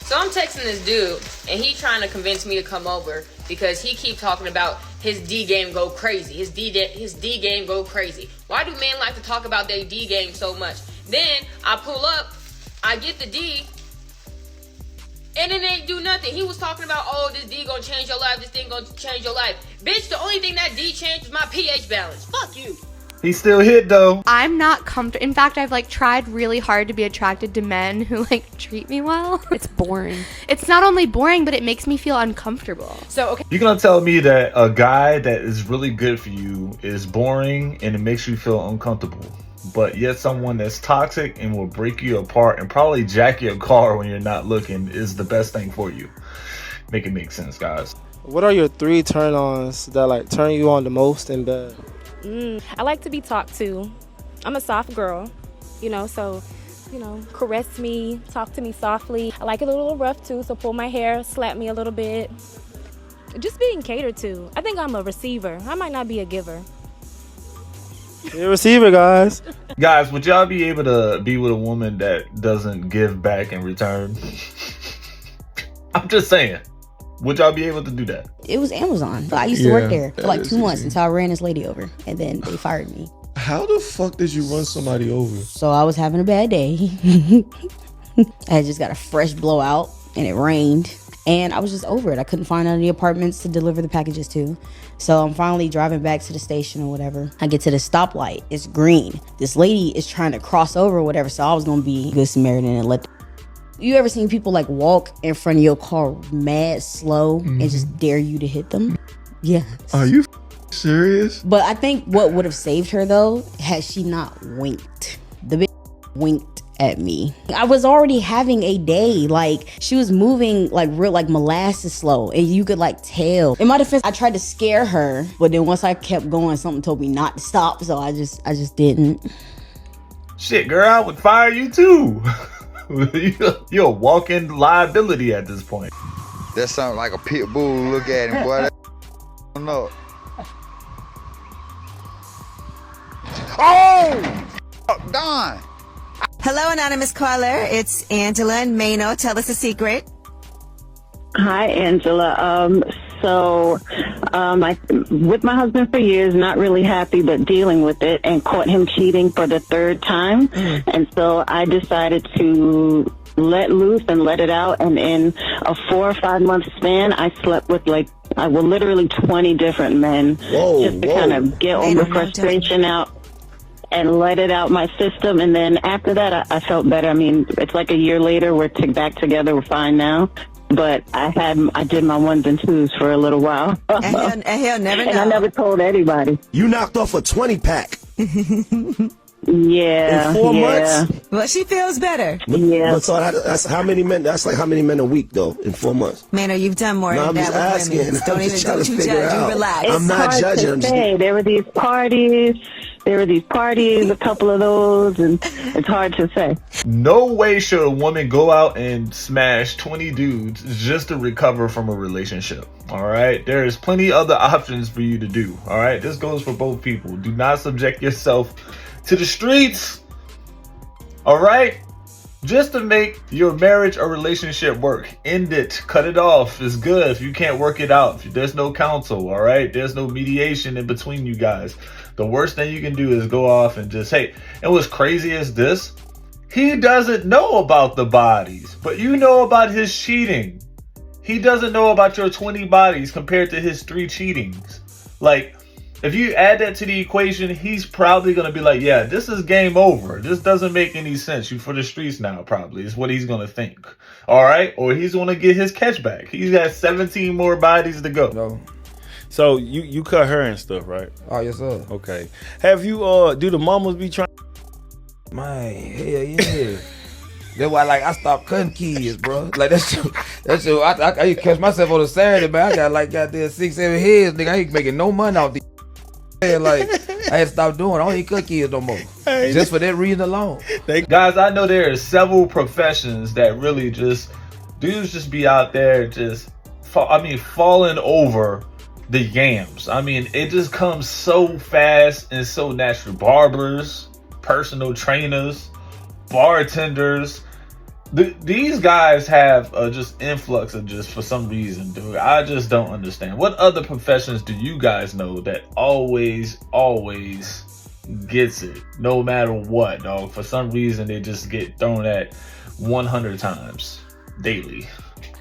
So I'm texting this dude, and he trying to convince me to come over because he keep talking about his D game go crazy. His D game go crazy. Why do men like to talk about their D game so much? Then I pull up, I get the D, and it ain't do nothing. He was talking about, oh, this D gonna change your life, this thing gonna change your life. Bitch, the only thing that D changed is my pH balance. Fuck you. He still hit though. I'm not comfortable. In fact, I've like tried really hard to be attracted to men who like treat me well. It's boring. It's not only boring, but it makes me feel uncomfortable. So, okay. You're gonna tell me that a guy that is really good for you is boring and it makes you feel uncomfortable, but yet someone that's toxic and will break you apart and probably jack your car when you're not looking is the best thing for you. Make it make sense, guys. What are your 3 turn-ons that like turn you on the most in bed? I like to be talked to. I'm a soft girl, so, caress me, talk to me softly. I like it a little rough too, so pull my hair, slap me a little bit. Just being catered to. I think I'm a receiver. I might not be a giver. You're a receiver, guys. Guys, would y'all be able to be with a woman that doesn't give back in return? I'm just saying. Would y'all be able to do that? It was Amazon. I used to work there for like 2 months until I ran this lady over, and then they fired me. How the fuck did you run somebody over? So I was having a bad day. I had just got a fresh blowout, and it rained, and I was just over it. I couldn't find any apartments to deliver the packages to. So I'm finally driving back to the station or whatever. I get to the stoplight. It's green. This lady is trying to cross over or whatever, so I was going to be good Samaritan and let You ever seen people like walk in front of your car mad slow and just dare you to hit them? Yeah. Are you serious? But I think what would have saved her though, had she not winked. The bitch winked at me. I was already having a day. Like, she was moving like real like molasses slow, and you could like tell. In my defense, I tried to scare her, but then once I kept going, something told me not to stop, so I just didn't. Shit, girl, I would fire you too. You're a walking liability at this point. That sounds like a pit bull. Look at him, boy. I don't know. Oh! Don! Hello, anonymous caller. It's Angela and Mano. Tell us a secret. Hi, Angela. I with my husband for years, not really happy, but dealing with it, and caught him cheating for the 3rd time. And so I decided to let loose and let it out. And in a 4 or 5 month span, I slept with literally 20 different men, just to kind of get all the frustration out and let it out my system. And then after that, I felt better. I mean, it's like a year later, we're back together, we're fine now. But I did my 1s and 2s for a little while. And he'll never know. And I never told anybody. You knocked off a 20 pack. Yeah. In 4 months? Well, she feels better. Yeah. But so that's how many men? That's like how many men a week though in 4 months? Mano, you've done more than that with women. Don't you judge. You relax. I'm not judging. There were these parties. A couple of those, and it's hard to say. No way should a woman go out and smash 20 dudes just to recover from a relationship. All right, there is plenty other options for you to do. All right, this goes for both people. Do not subject yourself to the streets. All right, just to make your marriage or relationship work. End it, cut it off. It's good if you can't work it out. There's no counsel. All right, there's no mediation in between you guys. The worst thing you can do is go off and just, hey, and what's crazy is this, he doesn't know about the bodies, but you know about his cheating. He doesn't know about your 20 bodies compared to his 3 cheatings. Like, if you add that to the equation, he's probably going to be like, yeah, this is game over. This doesn't make any sense. You for the streets now, probably, is what he's going to think. All right? Or he's going to get his catch back. He's got 17 more bodies to go. No. So you cut her and stuff, right? Oh, yes, sir. Okay. Have you do the mamas be trying? Man, hell yeah. That's why I stopped cutting kids, bro. Like that's I used to catch myself on a Saturday, man. I got like goddamn 6, 7 heads, nigga. I ain't making no money off these. Like I had to stop doing. I don't even cut kids no more. Just for that reason alone. Guys, I know there are several professions that really just dudes just be out there just falling over the yams. I mean, it just comes so fast and so natural. Barbers, personal trainers, bartenders, These guys have just influx of just for some reason, dude. I just don't understand. What other professions do you guys know that always gets it, no matter what, dog? For some reason, they just get thrown at 100 times daily.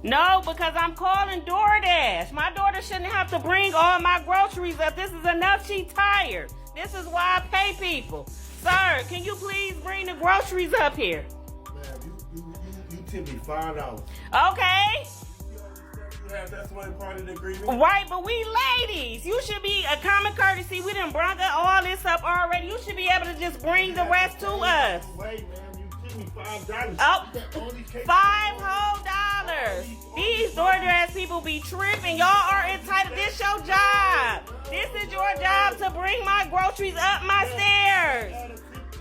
No, because I'm calling DoorDash. My daughter shouldn't have to bring all my groceries up. This is enough. She's tired. This is why I pay people. Sir, can you please bring the groceries up here? You tip me $5. Okay. That's one part of the agreement. Right, but we ladies. You should be a common courtesy. We done brought all this up already. You should be able to just bring the rest to us. Wait, man. You give me $5. Oh, $5 whole dollars. These DoorDash people be tripping. Y'all are entitled. This your job. This is your job to bring my groceries up my stairs.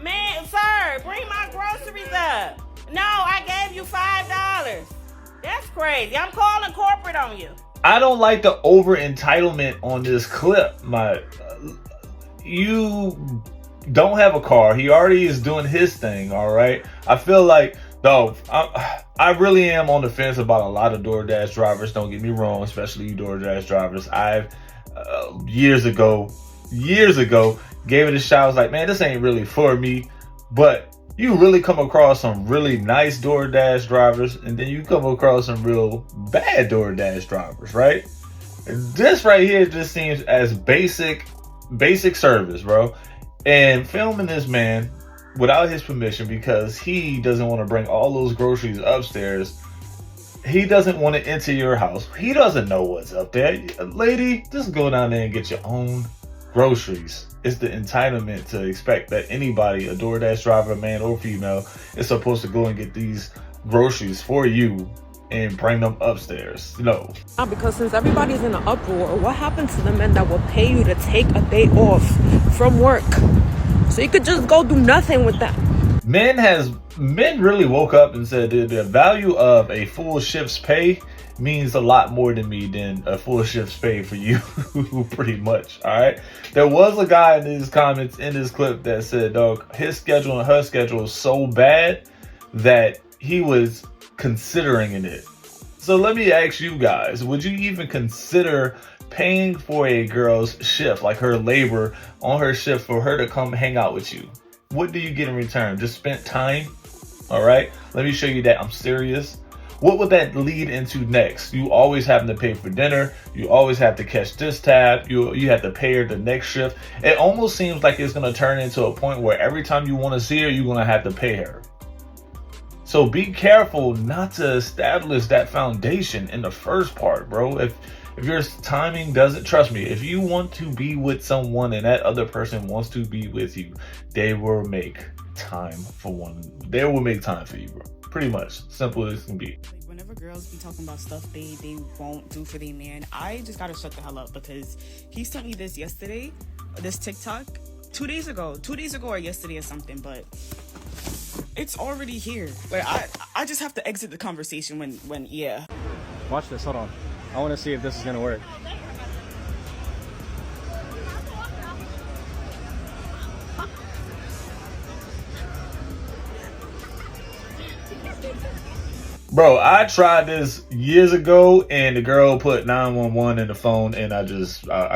Man, sir, bring my groceries up. No, I gave you $5. That's crazy. I'm calling corporate on you. I don't like the over entitlement on this clip. You don't have a car. He already is doing his thing. All right. I feel like, though, I really am on the fence about a lot of DoorDash drivers. Don't get me wrong, especially you DoorDash drivers. I've years ago gave it a shot. I was like, man, this ain't really for me. But you really come across some really nice DoorDash drivers, and then you come across some real bad DoorDash drivers, right? This right here just seems as basic service, bro. And filming this man without his permission because he doesn't want to bring all those groceries upstairs. He doesn't want to enter your house. He doesn't know what's up there. Lady, just go down there and get your own groceries. It's the entitlement to expect that anybody, a DoorDash driver, man or female, is supposed to go and get these groceries for you and bring them upstairs. No. Because since everybody's in an uproar, what happened to the men that will pay you to take a day off from work so you could just go do nothing with that? Men really woke up and said the value of a full shift's pay means a lot more to me than a full shift's pay for you. Pretty much. All right. There was a guy in his comments in this clip that said, dog, his schedule and her schedule is so bad that he was considering it. So let me ask you guys, would you even consider paying for a girl's shift, like her labor on her shift, for her to come hang out with you? What do you get in return? Just spent time? All right. Let me show you that I'm serious. What would that lead into next? You always having to pay for dinner. You always have to catch this tab. You have to pay her the next shift. It almost seems like it's going to turn into a point where every time you want to see her, you're going to have to pay her. So be careful not to establish that foundation in the first part, bro. If your timing doesn't, trust me, if you want to be with someone and that other person wants to be with you, they will make time for one. They will make time for you, bro. Pretty much. Simple as can be. Like, whenever girls be talking about stuff they won't do for their man, I just gotta shut the hell up, because he sent me this yesterday, this TikTok, 2 days ago or yesterday or something, but it's already here. Like, I just have to exit the conversation when yeah. Watch this, hold on. I want to see if this is gonna work. Bro, I tried this years ago and the girl put 911 in the phone and I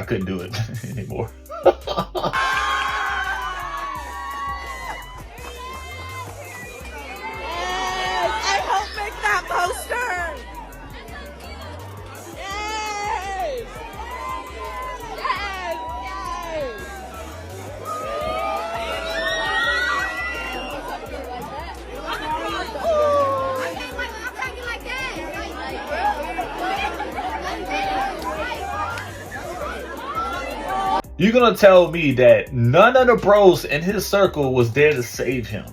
couldn't do it anymore. I helped make that poster. Yes. You're gonna tell me that none of the bros in his circle was there to save him?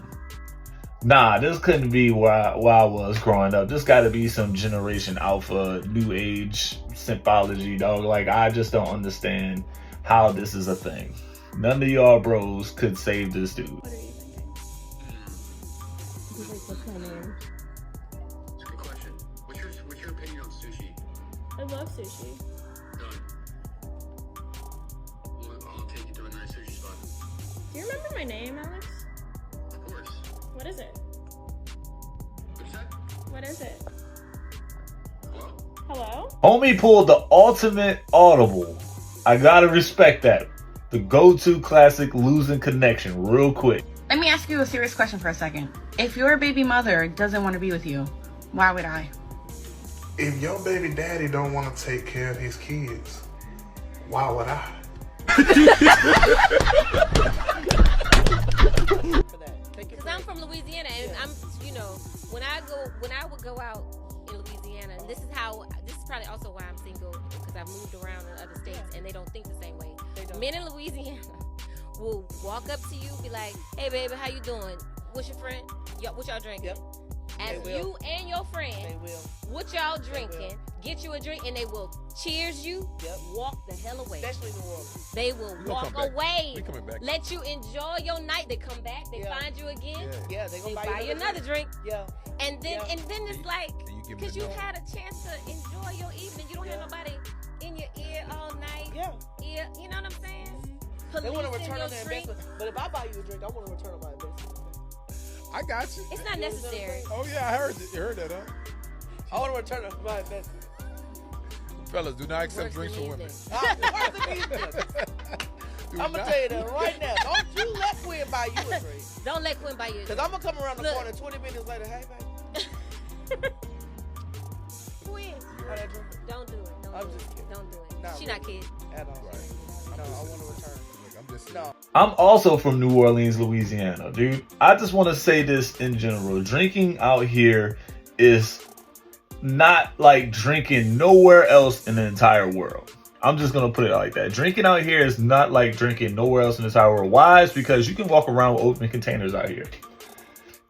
Nah, this couldn't be where I was growing up. This gotta be some Generation Alpha, New Age symbology, dog. Like, I just don't understand how this is a thing. None of y'all bros could save this dude. What are you thinking? What's my name? That's a good question. What's your opinion on sushi? I love sushi. I'll take you to a nice sushi spot. Do you remember my name, Alex? Of course. What is it? What's that? Hello? Homie pulled the ultimate audible. I gotta respect that. The go-to classic losing connection real quick. Let me ask you a serious question for a second. If your baby mother doesn't want to be with you, why would I? If your baby daddy don't want to take care of his kids, why would I? Because I'm from Louisiana, and I'm, you know, when I would go out in Louisiana, and this is probably also why I'm single, because I've moved around in other states, and they don't think the same way. Men in Louisiana will walk up to you, be like, "Hey, baby, how you doing? What's your friend? What y'all drinking?" As you and your friend, what y'all drinking, get you a drink, and they will cheers you, walk the hell away. Especially New Orleans. They will walk away, We coming back. let you enjoy your night. They come back, they find you again, Yeah, they gonna buy you another drink. Yeah. And then it's like, give because them you the had a chance to enjoy your evening. You don't have nobody in your ear all night. Yeah. You know what I'm saying? They want to Policing return your on their drink. investment. But if I buy you a drink, I want to return on my investment. I got you. It's not necessary. Oh yeah, I heard it. You heard that, huh? I want to return on my investment. Fellas, do not accept drinks from women. I'm going to tell you that right now. Don't you let Quinn buy you a drink. Don't let Quinn buy you a drink. Because I'm going to come around the Look. corner 20 minutes later. Hey, baby. Quinn, don't do it. Don't do it. Don't do it. Nah, She not kidding. At all. No, I want to return. No. I'm also from New Orleans, Louisiana, dude. I just want to say this in general. Drinking out here is not like drinking nowhere else in the entire world. I'm just going to put it like that. Drinking out here is not like drinking nowhere else in the entire world. Why? It's because you can walk around with open containers out here.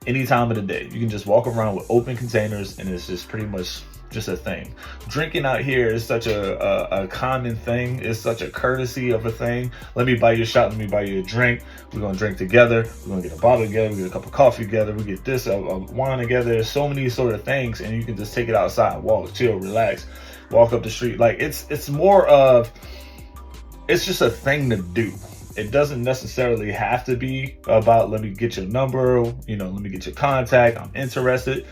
Any time of the day. You can just walk around with open containers, and it's just pretty much just a thing. Drinking out here is such a common thing. It's such a courtesy of a thing. Let me buy you a shot. Let me buy you a drink. We're going to drink together. We're going to get a bottle together. We get a cup of coffee together. We get this, wine together. There's so many sort of things, and you can just take it outside, walk, chill, relax, walk up the street. Like it's more of, it's just a thing to do. It doesn't necessarily have to be about, let me get your number, let me get your contact, I'm interested.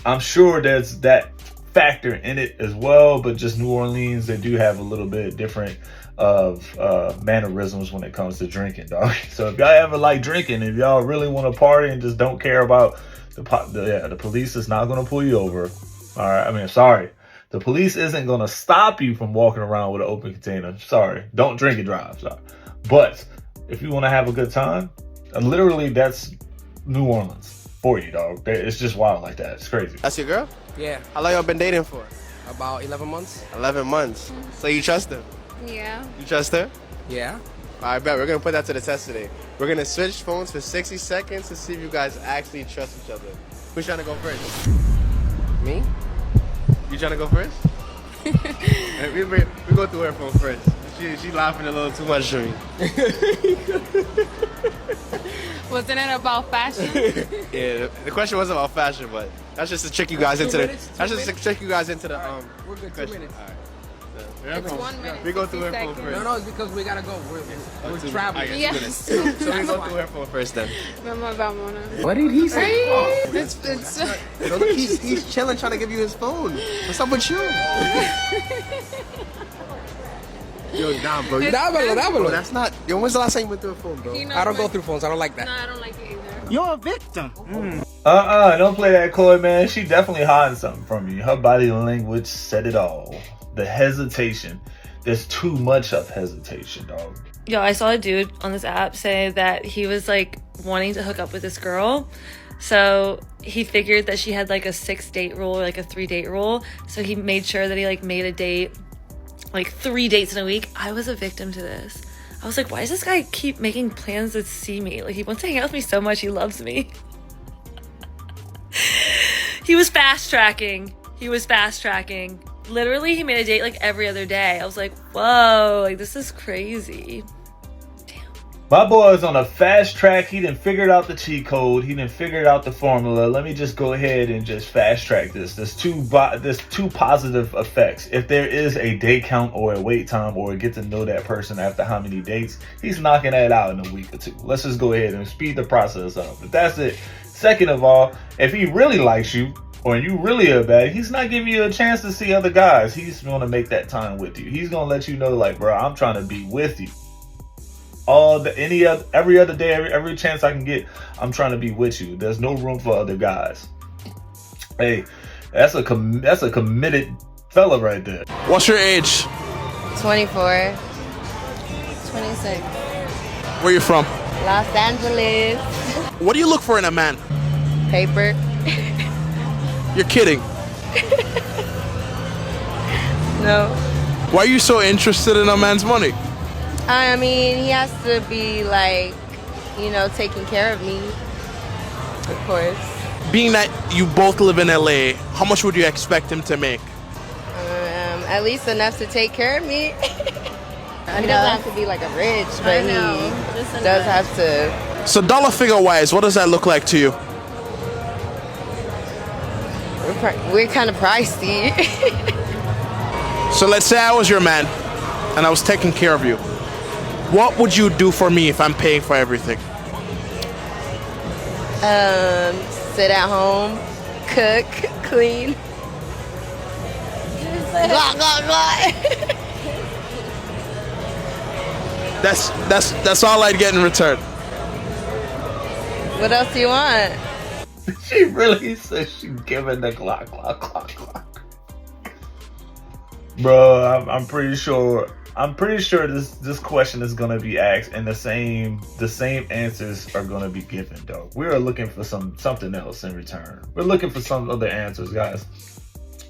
I'm sure there's that factor in it as well, but just New Orleans, they do have a little bit different of mannerisms when it comes to drinking, dog. So if y'all ever like drinking, if y'all really want to party and just don't care about the police is not going to pull you over. All right, sorry. The police isn't going to stop you from walking around with an open container. Sorry. Don't drink and drive. Sorry. But if you want to have a good time, literally that's New Orleans for you, dog. It's just wild like that. It's crazy. That's your girl? Yeah. How long y'all been dating for? About 11 months. 11 months. So you trust her? Yeah. You trust her? Yeah. I bet. We're going to put that to the test today. We're going to switch phones for 60 seconds to see if you guys actually trust each other. Who's trying to go first? Me? You trying to go first? we go through her phone first. She laughing a little too much to me. Wasn't it about fashion? Yeah, the question wasn't about fashion, but that's just to trick you guys into the. That's just to trick you guys into the We're good. 2 question. minutes. All right. It's 1 minute. We go through her 60 phone seconds. first. No, it's because we gotta go. We're traveling. Yes. So we go through her phone first then. What did he say? It's No, look, he's chilling, trying to give you his phone. What's up with you? Yo, nah, bro. Dámelo. That's not. Yo, when's the last time you went through a phone, bro? I don't go through phones. I don't like that. No, I don't like it either. You're a victim. Don't play that coy, man. She definitely hiding something from you. Her body language said it all. The hesitation. There's too much of hesitation, dog. Yo, I saw a dude on this app say that he was like wanting to hook up with this girl. So he figured that she had like a 6-date rule or like a 3-date rule. So he made sure that he like made a date, like 3 dates in a week. I was a victim to this. I was like, why does this guy keep making plans to see me? Like, he wants to hang out with me so much. He loves me. He was fast tracking. Literally, he made a date like every other day. I was like, whoa, like this is crazy. My boy is on a fast track. He done figured out the cheat code. He done figured out the formula. Let me just go ahead and just fast track this. There's two positive effects. If there is a day count or a wait time or get to know that person after how many dates, he's knocking that out in a week or two. Let's just go ahead and speed the process up. But that's it. Second of all, if he really likes you, or you really a bad, he's not giving you a chance to see other guys. He's going to make that time with you. He's going to let you know, like, bro, I'm trying to be with you. Every other day, every chance I can get, I'm trying to be with you. There's no room for other guys. Hey, that's a committed fella right there. What's your age? 24. 26. Where you from? Los Angeles. What do you look for in a man? Paper. You're kidding. No. Why are you so interested in a man's money? I mean, he has to be like, you know, taking care of me. Of course. Being that you both live in LA, how much would you expect him to make? At least enough to take care of me. He doesn't have to be like a rich, but he does have to. So dollar figure wise, what does that look like to you? We're kind of pricey. So let's say I was your man and I was taking care of you. What would you do for me if I'm paying for everything? Sit at home, cook, clean. Blah, blah, blah. That's all I'd get in return. What else do you want? She really says she's giving the clock. Bro, I'm pretty sure this question is gonna be asked, and the same answers are gonna be given, though. We are looking for something else in return. We're looking for some other answers, guys.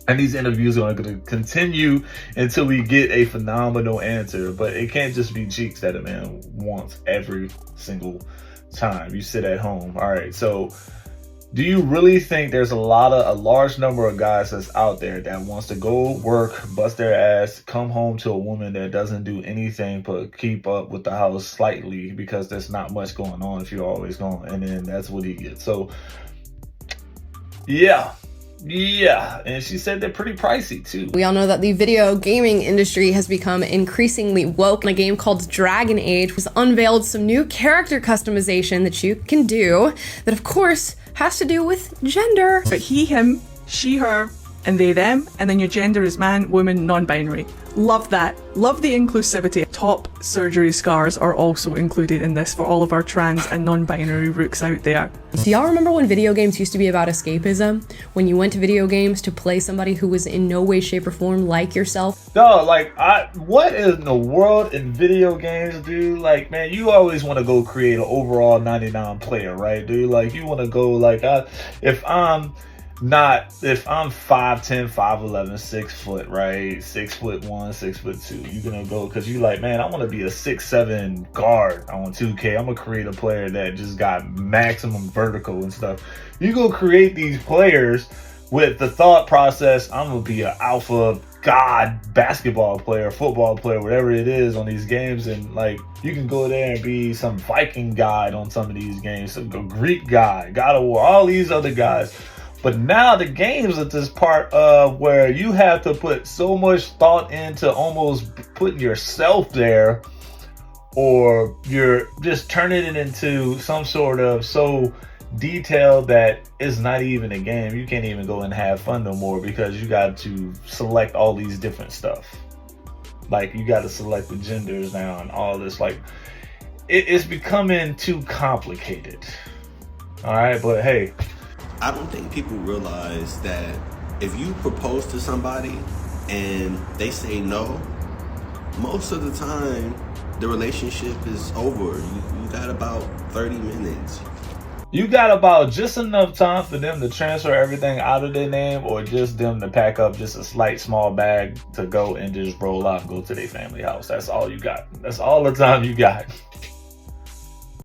And these interviews are going to continue until we get a phenomenal answer. But it can't just be cheeks that a man wants every single time you sit at home. All right, so do you really think there's a large number of guys that's out there that wants to go work, bust their ass, come home to a woman that doesn't do anything but keep up with the house slightly because there's not much going on if you're always gone, and then that's what he gets? So yeah, and she said they're pretty pricey too. We all know that the video gaming industry has become increasingly woke. A game called Dragon Age was unveiled some new character customization that you can do that, of course, has to do with gender. But he, him, she, her, and they, them, and then your gender is man, woman, non-binary. Love that. Love the inclusivity. Top surgery scars are also included in this for all of our trans and non-binary rooks out there. Do y'all remember when video games used to be about escapism? When you went to video games to play somebody who was in no way, shape, or form like yourself? No, like, what in the world in video games, dude? Like, man, you always want to go create an overall 99 player, right, dude? Like, you want to go, like, if I'm 5'10", 5'11", 6 foot, right? 6'1", 6'2", you're gonna go because you like, man, I want to be a 6'7" guard on 2K. I'm gonna create a player that just got maximum vertical and stuff. You go create these players with the thought process, I'm gonna be an alpha god basketball player, football player, whatever it is on these games, and like you can go there and be some Viking guy on some of these games, some Greek guy, God of War, all these other guys. But now the games are this part of where you have to put so much thought into almost putting yourself there, or you're just turning it into some sort of so detailed that it's not even a game. You can't even go and have fun no more because you got to select all these different stuff. Like you got to select the genders now and all this. Like it's becoming too complicated. All right, but hey. I don't think people realize that if you propose to somebody and they say no, most of the time the relationship is over. You got about 30 minutes. You got about just enough time for them to transfer everything out of their name, or just them to pack up just a slight small bag to go and just roll out and go to their family house. That's all you got. That's all the time you got.